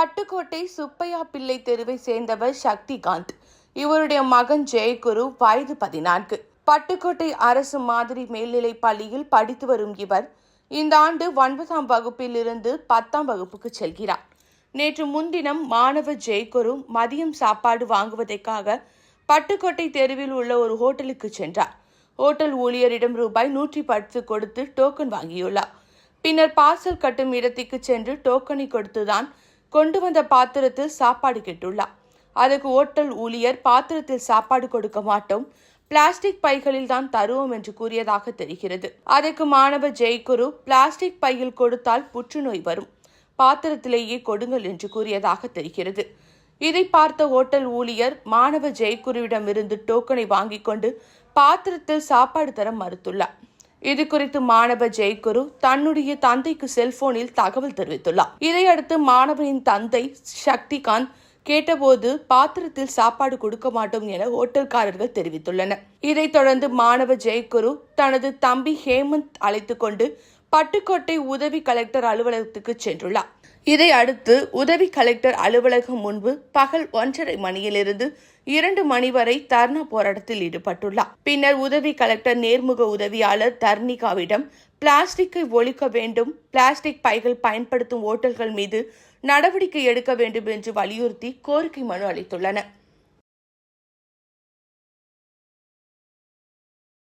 பட்டுக்கோட்டை சுப்பையா பிள்ளை தெருவை சேர்ந்தவர் சக்திகாந்த். இவருடைய மகன் ஜெயகுரு, வயது 14. பட்டுக்கோட்டை அரசு மாதிரி மேல்நிலை பள்ளியில் படித்து வரும் இவர் இந்த ஆண்டு 9ஆம் வகுப்பில் இருந்து 10ஆம் வகுப்புக்கு செல்கிறார். நேற்று முன்தினம் மாணவர் ஜெயகுரு மதியம் சாப்பாடு வாங்குவதற்காக பட்டுக்கோட்டை தெருவில் உள்ள ஒரு ஹோட்டலுக்கு சென்றார். ஹோட்டல் ஊழியரிடம் ரூபாய் 110 கொடுத்து டோக்கன் வாங்கியுள்ளார். பின்னர் பார்சல் கட்டும் இடத்திற்கு சென்று டோக்கனை கொடுத்துதான் கொண்டு வந்த பாத்திரத்தில் சாப்பாடு கேட்டுள்ளார். அதற்கு ஹோட்டல் ஊழியர், பாத்திரத்தில் சாப்பாடு கொடுக்க மாட்டோம், பிளாஸ்டிக் பைகளில் தான் தருவோம் என்று கூறியதாக தெரிகிறது. அதற்கு மாணவர் ஜெயகுரு, பிளாஸ்டிக் பையில் கொடுத்தால் புற்றுநோய் வரும், பாத்திரத்திலேயே கொடுங்கள் என்று கூறியதாக தெரிகிறது. இதை பார்த்த ஹோட்டல் ஊழியர் மாணவர் ஜெயகுருவிடமிருந்து டோக்கனை வாங்கிக் கொண்டு பாத்திரத்தில் சாப்பாடு தர மறுத்துள்ளார். இது குறித்து மாணவர் ஜெயகுரு தன்னுடைய தந்தைக்கு செல்போனில் தகவல் தெரிவித்துள்ளார். இதையடுத்து மாணவனின் தந்தை சக்திகாந்த் கேட்டபோது பாத்திரத்தில் சாப்பாடு கொடுக்க மாட்டோம் என ஹோட்டல்காரர்கள் தெரிவித்துள்ளனர். இதைத் தொடர்ந்து மாணவர் ஜெயகுரு தனது தம்பி ஹேமந்த் அழைத்துக் கொண்டு பட்டுக்கோட்டை உதவி கலெக்டர் அலுவலகத்துக்கு சென்றுள்ளார். இதை அடுத்து உதவி கலெக்டர் அலுவலகம் முன்பு பகல் 1:30 மணியிலிருந்து 2 மணி வரை தர்ணா போராட்டத்தில் ஈடுபட்டுள்ளார். பின்னர் உதவி கலெக்டர் நேர்முக உதவியாளர் தர்ணிகாவிடம் பிளாஸ்டிக்கை ஒழிக்க வேண்டும், பிளாஸ்டிக் பைகள் பயன்படுத்தும் ஓட்டல்கள் மீது நடவடிக்கை எடுக்க வேண்டும் என்று வலியுறுத்தி கோரிக்கை மனு அளித்துள்ளனர்.